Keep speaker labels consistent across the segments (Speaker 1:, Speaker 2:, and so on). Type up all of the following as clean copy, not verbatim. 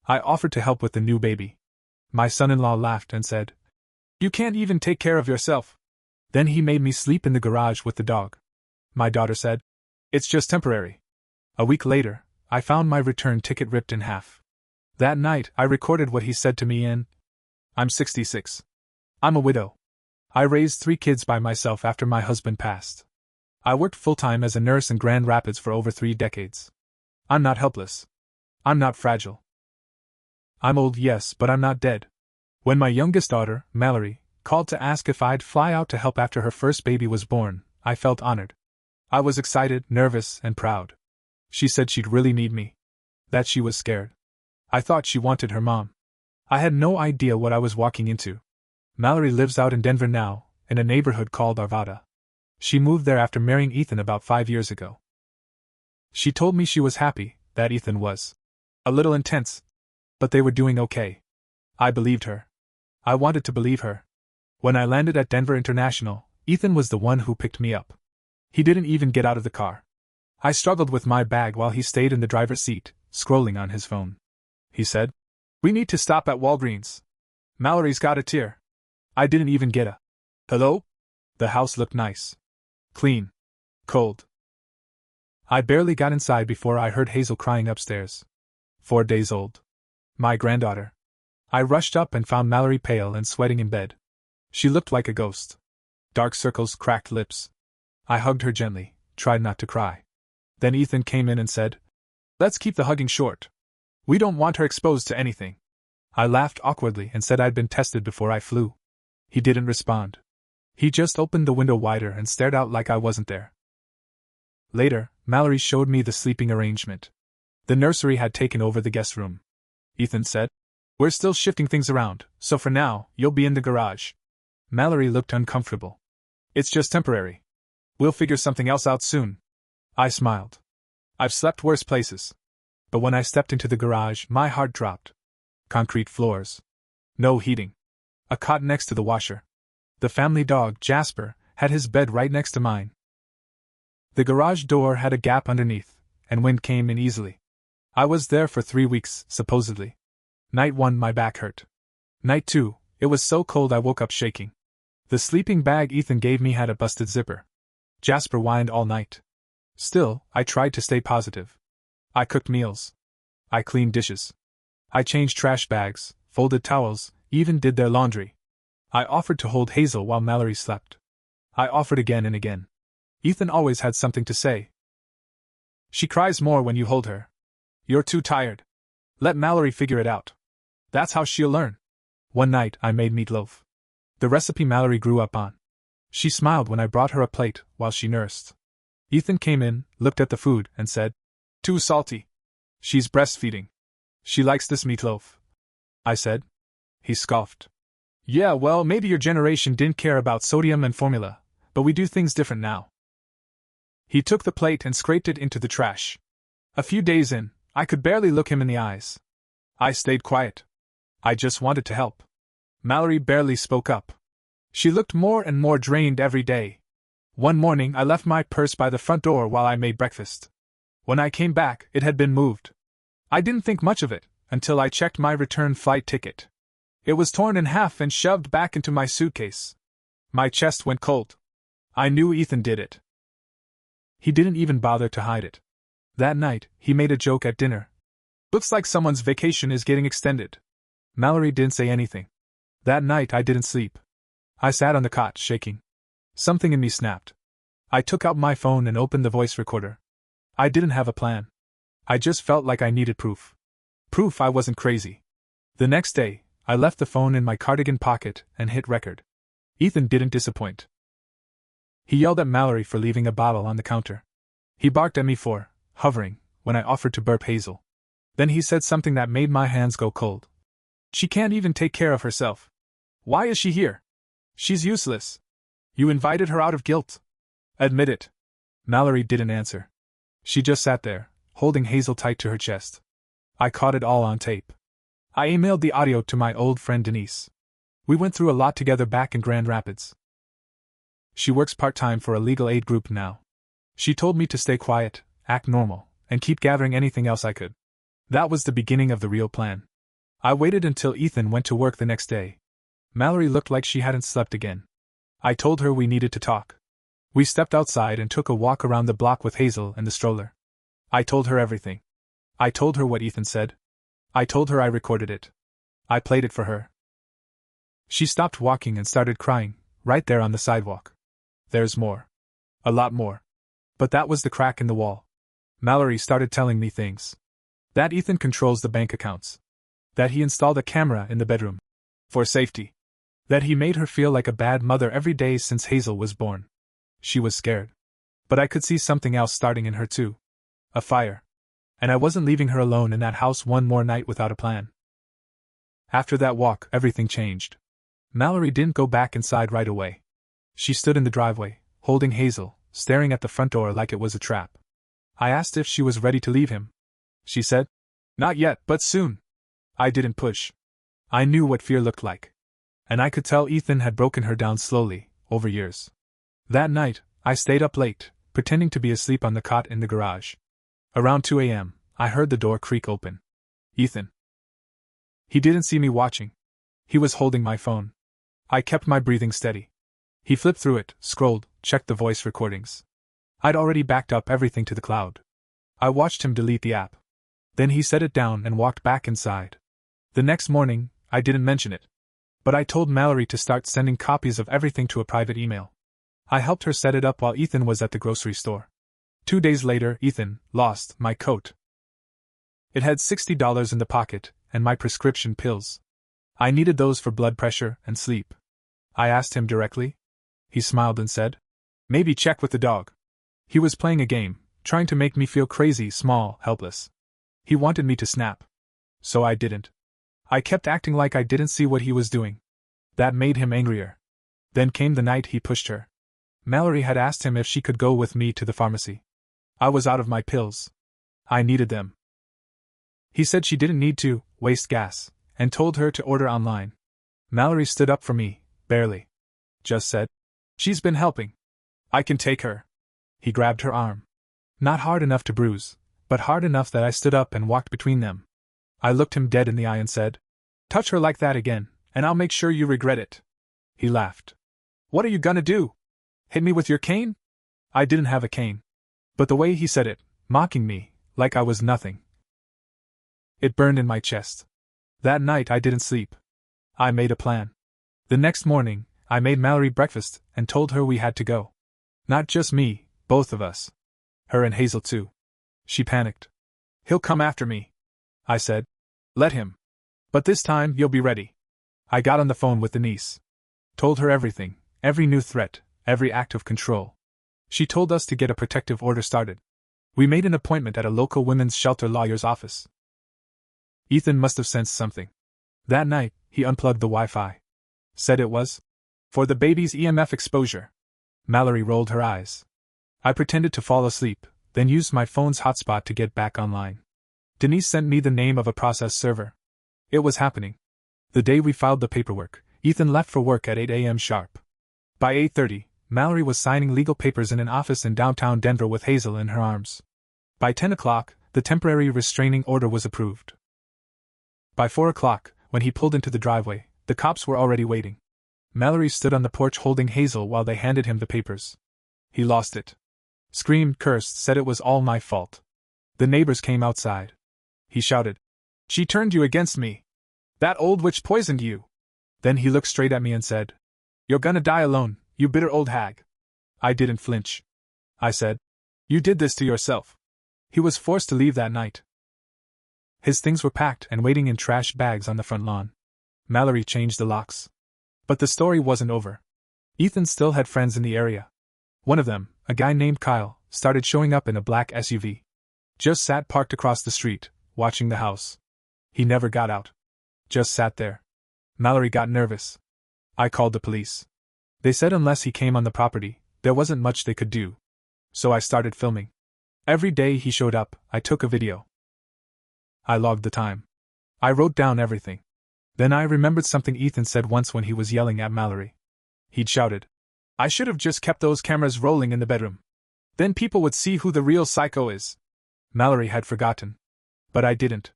Speaker 1: I offered to help with the new baby. My son-in-law laughed and said, "You can't even take care of yourself." Then he made me sleep in the garage with the dog. My daughter said, "It's just temporary." A week later, I found my return ticket ripped in half. That night, I recorded what he said to me in, "I'm 66. I'm a widow. I raised 3 kids by myself after my husband passed. I worked full-time as a nurse in Grand Rapids for over 3 decades. I'm not helpless. I'm not fragile. I'm old, yes, but I'm not dead." When my youngest daughter, Mallory, called to ask if I'd fly out to help after her first baby was born, I felt honored. I was excited, nervous, and proud. She said she'd really need me. That she was scared. I thought she wanted her mom. I had no idea what I was walking into. Mallory lives out in Denver now, in a neighborhood called Arvada. She moved there after marrying Ethan about 5 years ago. She told me she was happy, that Ethan was a little intense, but they were doing okay. I believed her. I wanted to believe her. When I landed at Denver International, Ethan was the one who picked me up. He didn't even get out of the car. I struggled with my bag while he stayed in the driver's seat, scrolling on his phone. He said, "We need to stop at Walgreens. Mallory's got a tear." I didn't even get a hello. The house looked nice. Clean. Cold. I barely got inside before I heard Hazel crying upstairs. 4 days old. My granddaughter. I rushed up and found Mallory pale and sweating in bed. She looked like a ghost. Dark circles, cracked lips. I hugged her gently, tried not to cry. Then Ethan came in and said, "Let's keep the hugging short. We don't want her exposed to anything." I laughed awkwardly and said I'd been tested before I flew. He didn't respond. He just opened the window wider and stared out like I wasn't there. Later, Mallory showed me the sleeping arrangement. The nursery had taken over the guest room. Ethan said, "We're still shifting things around, so for now, you'll be in the garage." Mallory looked uncomfortable. "It's just temporary. We'll figure something else out soon." I smiled. I've slept worse places. But when I stepped into the garage, my heart dropped. Concrete floors. No heating. A cot next to the washer. The family dog, Jasper, had his bed right next to mine. The garage door had a gap underneath, and wind came in easily. I was there for 3 weeks, supposedly. Night 1, my back hurt. Night 2, it was so cold I woke up shaking. The sleeping bag Ethan gave me had a busted zipper. Jasper whined all night. Still, I tried to stay positive. I cooked meals. I cleaned dishes. I changed trash bags, folded towels, even did their laundry. I offered to hold Hazel while Mallory slept. I offered again and again. Ethan always had something to say. "She cries more when you hold her. You're too tired. Let Mallory figure it out. That's how she'll learn." One night I made meatloaf. The recipe Mallory grew up on. She smiled when I brought her a plate while she nursed. Ethan came in, looked at the food, and said, "Too salty. She's breastfeeding. She likes this meatloaf," I said. He scoffed. "Yeah, well, maybe your generation didn't care about sodium and formula, but we do things different now." He took the plate and scraped it into the trash. A few days in, I could barely look him in the eyes. I stayed quiet. I just wanted to help. Mallory barely spoke up. She looked more and more drained every day. One morning I left my purse by the front door while I made breakfast. When I came back, it had been moved. I didn't think much of it, until I checked my return flight ticket. It was torn in half and shoved back into my suitcase. My chest went cold. I knew Ethan did it. He didn't even bother to hide it. That night, he made a joke at dinner. "Looks like someone's vacation is getting extended." Mallory didn't say anything. That night I didn't sleep. I sat on the cot, shaking. Something in me snapped. I took out my phone and opened the voice recorder. I didn't have a plan. I just felt like I needed proof. Proof I wasn't crazy. The next day, I left the phone in my cardigan pocket and hit record. Ethan didn't disappoint. He yelled at Mallory for leaving a bottle on the counter. He barked at me for hovering when I offered to burp Hazel. Then he said something that made my hands go cold. "She can't even take care of herself. Why is she here? She's useless. You invited her out of guilt. Admit it." Mallory didn't answer. She just sat there, holding Hazel tight to her chest. I caught it all on tape. I emailed the audio to my old friend Denise. We went through a lot together back in Grand Rapids. She works part-time for a legal aid group now. She told me to stay quiet, act normal, and keep gathering anything else I could. That was the beginning of the real plan. I waited until Ethan went to work the next day. Mallory looked like she hadn't slept again. I told her we needed to talk. We stepped outside and took a walk around the block with Hazel and the stroller. I told her everything. I told her what Ethan said. I told her I recorded it. I played it for her. She stopped walking and started crying, right there on the sidewalk. There's more. A lot more. But that was the crack in the wall. Mallory started telling me things. That Ethan controls the bank accounts. That he installed a camera in the bedroom. For safety. That he made her feel like a bad mother every day since Hazel was born. She was scared. But I could see something else starting in her too. A fire. And I wasn't leaving her alone in that house one more night without a plan. After that walk, everything changed. Mallory didn't go back inside right away. She stood in the driveway, holding Hazel, staring at the front door like it was a trap. I asked if she was ready to leave him. She said, "Not yet, but soon." I didn't push. I knew what fear looked like. And I could tell Ethan had broken her down slowly, over years. That night, I stayed up late, pretending to be asleep on the cot in the garage. Around 2 a.m., I heard the door creak open. Ethan. He didn't see me watching. He was holding my phone. I kept my breathing steady. He flipped through it, scrolled, checked the voice recordings. I'd already backed up everything to the cloud. I watched him delete the app. Then he set it down and walked back inside. The next morning, I didn't mention it. But I told Mallory to start sending copies of everything to a private email. I helped her set it up while Ethan was at the grocery store. 2 days later, Ethan lost my coat. It had $60 in the pocket, and my prescription pills. I needed those for blood pressure and sleep. I asked him directly. He smiled and said, "Maybe check with the dog." He was playing a game, trying to make me feel crazy, small, helpless. He wanted me to snap. So I didn't. I kept acting like I didn't see what he was doing. That made him angrier. Then came the night he pushed her. Mallory had asked him if she could go with me to the pharmacy. I was out of my pills. I needed them. He said she didn't need to waste gas, and told her to order online. Mallory stood up for me, barely. Just said, "She's been helping. I can take her." He grabbed her arm. Not hard enough to bruise, but hard enough that I stood up and walked between them. I looked him dead in the eye and said, "Touch her like that again, and I'll make sure you regret it." He laughed. "What are you gonna do? Hit me with your cane?" I didn't have a cane. But the way he said it, mocking me, like I was nothing. It burned in my chest. That night I didn't sleep. I made a plan. The next morning, I made Mallory breakfast and told her we had to go. Not just me, both of us. Her and Hazel too. She panicked. "He'll come after me," I said. "Let him. But this time you'll be ready." I got on the phone with Denise. Told her everything, every new threat, every act of control. She told us to get a protective order started. We made an appointment at a local women's shelter lawyer's office. Ethan must have sensed something. That night, he unplugged the Wi-Fi. Said it was for the baby's EMF exposure. Mallory rolled her eyes. I pretended to fall asleep, then used my phone's hotspot to get back online. Denise sent me the name of a process server. It was happening. The day we filed the paperwork, Ethan left for work at 8 a.m. sharp. By 8:30, Mallory was signing legal papers in an office in downtown Denver with Hazel in her arms. By 10 o'clock, the temporary restraining order was approved. By 4 o'clock, when he pulled into the driveway, the cops were already waiting. Mallory stood on the porch holding Hazel while they handed him the papers. He lost it. Screamed, cursed, said it was all my fault. The neighbors came outside. He shouted, "She turned you against me. That old witch poisoned you." Then he looked straight at me and said, "You're gonna die alone, you bitter old hag." I didn't flinch. I said, "You did this to yourself." He was forced to leave that night. His things were packed and waiting in trash bags on the front lawn. Mallory changed the locks. But the story wasn't over. Ethan still had friends in the area. One of them, a guy named Kyle, started showing up in a black SUV. Just sat parked across the street, watching the house. He never got out. Just sat there. Mallory got nervous. I called the police. They said unless he came on the property, there wasn't much they could do. So I started filming. Every day he showed up, I took a video. I logged the time. I wrote down everything. Then I remembered something Ethan said once when he was yelling at Mallory. He'd shouted, "I should have just kept those cameras rolling in the bedroom. Then people would see who the real psycho is." Mallory had forgotten. But I didn't.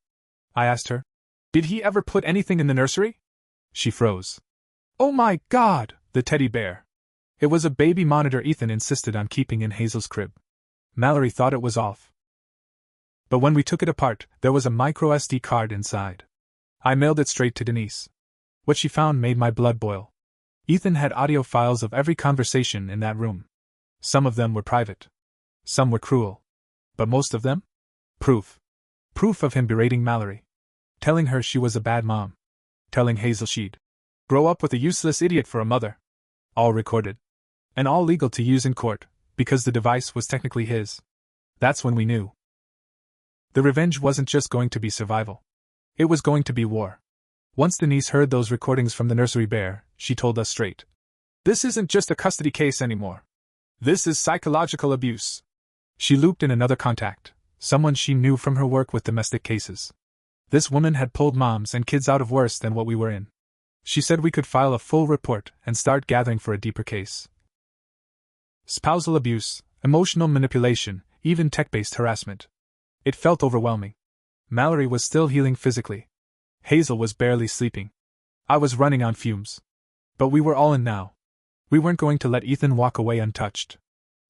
Speaker 1: I asked her, Did he ever put anything in the nursery? She froze. Oh my God, the teddy bear. It was a baby monitor Ethan insisted on keeping in Hazel's crib. Mallory thought it was off. But when we took it apart, there was a micro SD card inside. I mailed it straight to Denise. What she found made my blood boil. Ethan had audio files of every conversation in that room. Some of them were private. Some were cruel. But most of them? Proof. Proof of him berating Mallory. Telling her she was a bad mom. Telling Hazel she'd grow up with a useless idiot for a mother. All recorded. And all legal to use in court, because the device was technically his. That's when we knew. The revenge wasn't just going to be survival. It was going to be war. Once Denise heard those recordings from the nursery bear, she told us straight. This isn't just a custody case anymore. This is psychological abuse. She looped in another contact, someone she knew from her work with domestic cases. This woman had pulled moms and kids out of worse than what we were in. She said we could file a full report and start gathering for a deeper case. Spousal abuse, emotional manipulation, even tech-based harassment. It felt overwhelming. Mallory was still healing physically. Hazel was barely sleeping. I was running on fumes. But we were all in now. We weren't going to let Ethan walk away untouched.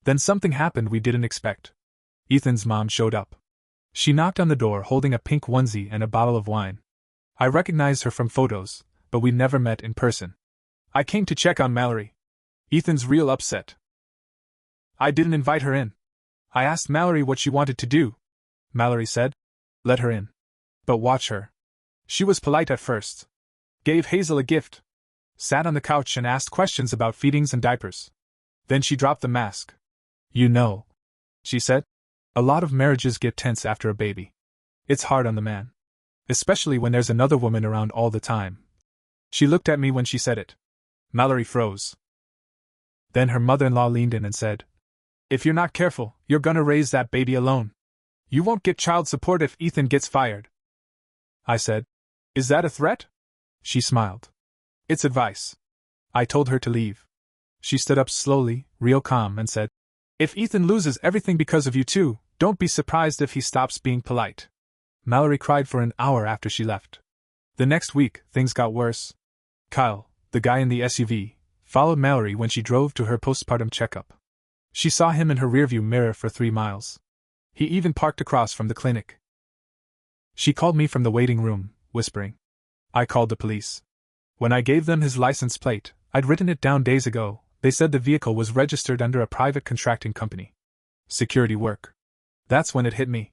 Speaker 1: Then something happened we didn't expect. Ethan's mom showed up. She knocked on the door holding a pink onesie and a bottle of wine. I recognized her from photos, but we never met in person. I came to check on Mallory. Ethan's real upset. I didn't invite her in. I asked Mallory what she wanted to do. Mallory said, let her in. But watch her. She was polite at first. Gave Hazel a gift. Sat on the couch and asked questions about feedings and diapers. Then she dropped the mask. You know, she said, a lot of marriages get tense after a baby. It's hard on the man. Especially when there's another woman around all the time. She looked at me when she said it. Mallory froze. Then her mother-in-law leaned in and said, if you're not careful, you're gonna raise that baby alone. You won't get child support if Ethan gets fired. I said, is that a threat? She smiled. It's advice. I told her to leave. She stood up slowly, real calm, and said, if Ethan loses everything because of you too, don't be surprised if he stops being polite. Mallory cried for an hour after she left. The next week, things got worse. Kyle, the guy in the SUV, followed Mallory when she drove to her postpartum checkup. She saw him in her rearview mirror for 3 miles. He even parked across from the clinic. She called me from the waiting room, whispering. I called the police. When I gave them his license plate, I'd written it down days ago, they said the vehicle was registered under a private contracting company. Security work. That's when it hit me.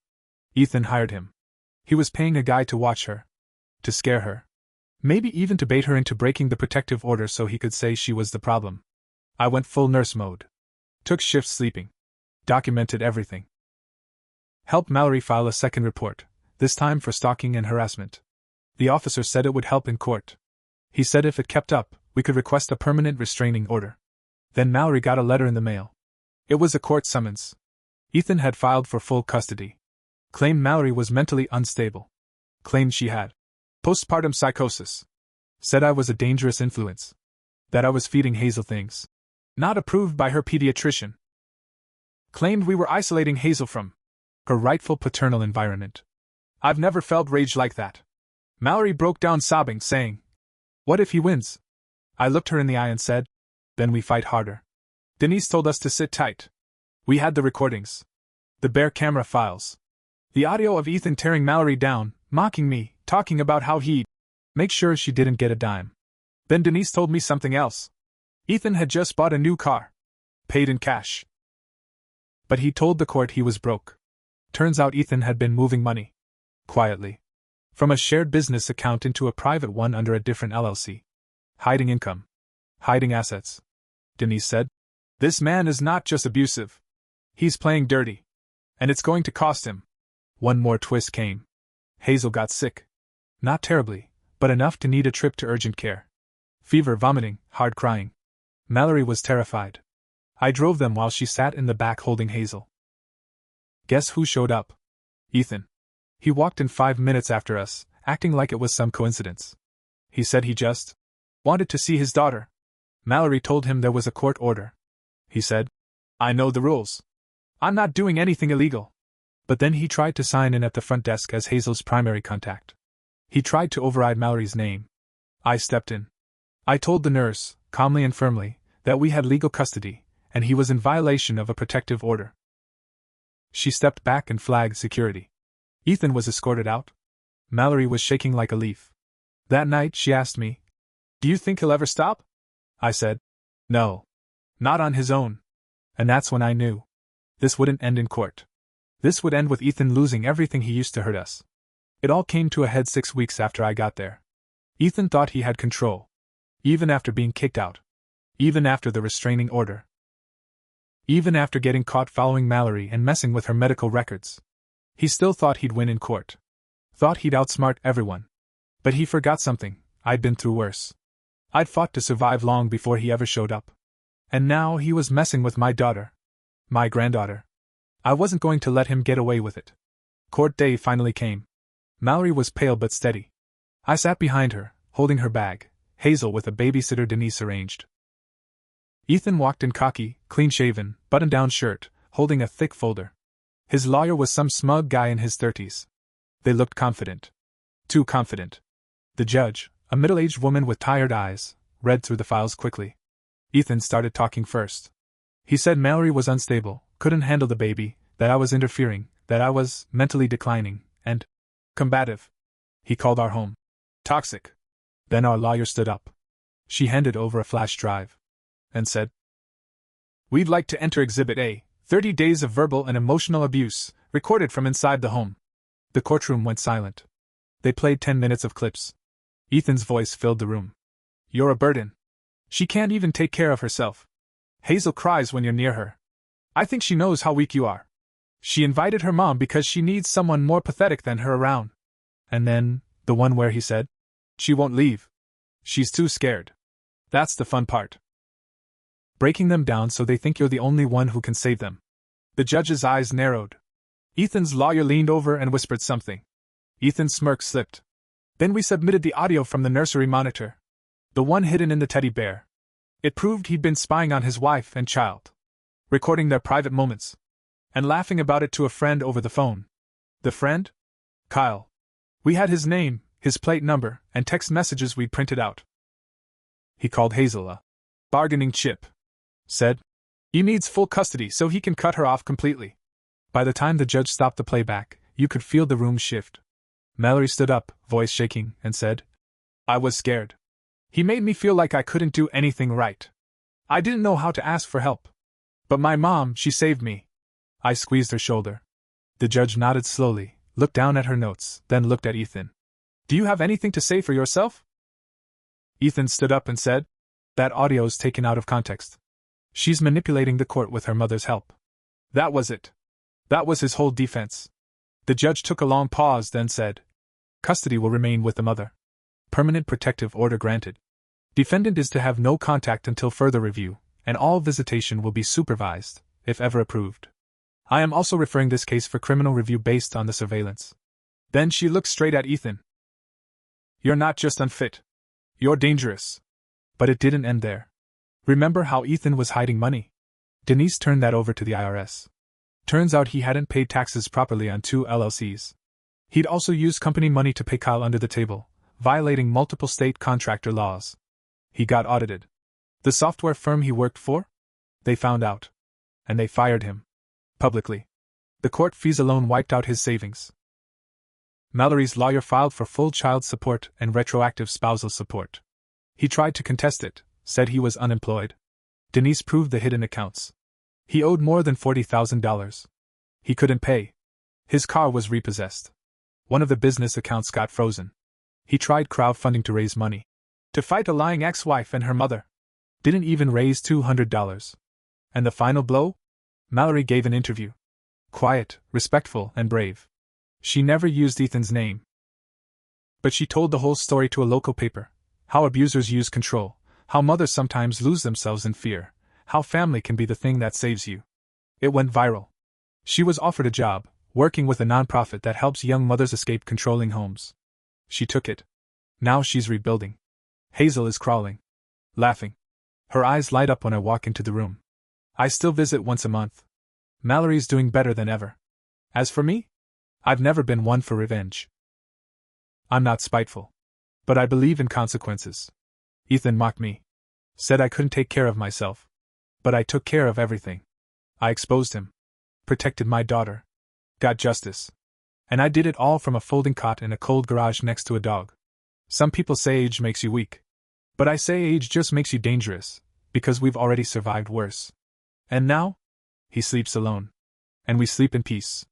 Speaker 1: Ethan hired him. He was paying a guy to watch her. To scare her. Maybe even to bait her into breaking the protective order so he could say she was the problem. I went full nurse mode. Took shifts sleeping. Documented everything. Helped Mallory file a second report, this time for stalking and harassment. The officer said it would help in court. He said if it kept up, we could request a permanent restraining order. Then Mallory got a letter in the mail. It was a court summons. Ethan had filed for full custody. Claimed Mallory was mentally unstable. Claimed she had postpartum psychosis. Said I was a dangerous influence. That I was feeding Hazel things not approved by her pediatrician. Claimed we were isolating Hazel from her rightful paternal environment. I've never felt rage like that. Mallory broke down sobbing, saying, what if he wins? I looked her in the eye and said, then we fight harder. Denise told us to sit tight. We had the recordings. The bare camera files. The audio of Ethan tearing Mallory down, mocking me, talking about how he'd make sure she didn't get a dime. Then Denise told me something else. Ethan had just bought a new car. Paid in cash. But he told the court he was broke. Turns out Ethan had been moving money. Quietly. From a shared business account into a private one under a different LLC. Hiding income. Hiding assets. Denise said, this man is not just abusive. He's playing dirty. And it's going to cost him. One more twist came. Hazel got sick. Not terribly, but enough to need a trip to urgent care. Fever, vomiting, hard crying. Mallory was terrified. I drove them while she sat in the back holding Hazel. Guess who showed up? Ethan. He walked in 5 minutes after us, acting like it was some coincidence. He said he just wanted to see his daughter. Mallory told him there was a court order. He said, I know the rules. I'm not doing anything illegal. But then he tried to sign in at the front desk as Hazel's primary contact. He tried to override Mallory's name. I stepped in. I told the nurse, calmly and firmly, that we had legal custody, and he was in violation of a protective order. She stepped back and flagged security. Ethan was escorted out. Mallory was shaking like a leaf. That night she asked me, "Do you think he'll ever stop?" I said, "No. Not on his own." And that's when I knew. This wouldn't end in court. This would end with Ethan losing everything he used to hurt us. It all came to a head 6 weeks after I got there. Ethan thought he had control. Even after being kicked out. Even after the restraining order. Even after getting caught following Mallory and messing with her medical records. He still thought he'd win in court. Thought he'd outsmart everyone. But he forgot something. I'd been through worse. I'd fought to survive long before he ever showed up. And now he was messing with my daughter. My granddaughter. I wasn't going to let him get away with it. Court day finally came. Mallory was pale but steady. I sat behind her, holding her bag, Hazel with a babysitter Denise arranged. Ethan walked in cocky, clean-shaven, button-down shirt, holding a thick folder. His lawyer was some smug guy in his 30s. They looked confident. Too confident. The judge, a middle-aged woman with tired eyes, read through the files quickly. Ethan started talking first. He said Mallory was unstable, couldn't handle the baby, that I was interfering, that I was mentally declining, and combative. He called our home toxic. Then our lawyer stood up. She handed over a flash drive and said, "We'd like to enter Exhibit A, 30 days of verbal and emotional abuse, recorded from inside the home." The courtroom went silent. They played 10 minutes of clips. Ethan's voice filled the room. "You're a burden. She can't even take care of herself. Hazel cries when you're near her. I think she knows how weak you are. She invited her mom because she needs someone more pathetic than her around." And then, the one where he said, "She won't leave. She's too scared. That's the fun part. Breaking them down so they think you're the only one who can save them." The judge's eyes narrowed. Ethan's lawyer leaned over and whispered something. Ethan's smirk slipped. Then we submitted the audio from the nursery monitor. The one hidden in the teddy bear. It proved he'd been spying on his wife and child. Recording their private moments. And laughing about it to a friend over the phone. The friend? Kyle. We had his name, his plate number, and text messages we'd printed out. He called Hazel a bargaining chip. Said, "He needs full custody so he can cut her off completely." By the time the judge stopped the playback, you could feel the room shift. Mallory stood up, voice shaking, and said, "I was scared. He made me feel like I couldn't do anything right. I didn't know how to ask for help. But my mom, she saved me." I squeezed her shoulder. The judge nodded slowly, looked down at her notes, then looked at Ethan. "Do you have anything to say for yourself?" Ethan stood up and said, "That audio's taken out of context. She's manipulating the court with her mother's help." That was it. That was his whole defense. The judge took a long pause, then said, "Custody will remain with the mother. Permanent protective order granted. Defendant is to have no contact until further review, and all visitation will be supervised, if ever approved. I am also referring this case for criminal review based on the surveillance." Then she looked straight at Ethan. "You're not just unfit. You're dangerous." But it didn't end there. Remember how Ethan was hiding money? Denise turned that over to the IRS. Turns out he hadn't paid taxes properly on 2 LLCs. He'd also used company money to pay Kyle under the table, violating multiple state contractor laws. He got audited. The software firm he worked for? They found out. And they fired him. Publicly. The court fees alone wiped out his savings. Mallory's lawyer filed for full child support and retroactive spousal support. He tried to contest it, said he was unemployed. Denise proved the hidden accounts. He owed more than $40,000. He couldn't pay. His car was repossessed. One of the business accounts got frozen. He tried crowdfunding to raise money. To fight a lying ex-wife and her mother. Didn't even raise $200. And the final blow? Mallory gave an interview. Quiet, respectful, and brave. She never used Ethan's name. But she told the whole story to a local paper. How abusers use control. How mothers sometimes lose themselves in fear. How family can be the thing that saves you. It went viral. She was offered a job, working with a nonprofit that helps young mothers escape controlling homes. She took it. Now she's rebuilding. Hazel is crawling. Laughing. Her eyes light up when I walk into the room. I still visit once a month. Mallory's doing better than ever. As for me? I've never been one for revenge. I'm not spiteful. But I believe in consequences. Ethan mocked me. Said I couldn't take care of myself. But I took care of everything. I exposed him. Protected my daughter. Got justice. And I did it all from a folding cot in a cold garage next to a dog. Some people say age makes you weak. But I say age just makes you dangerous, because we've already survived worse. And now? He sleeps alone. And we sleep in peace.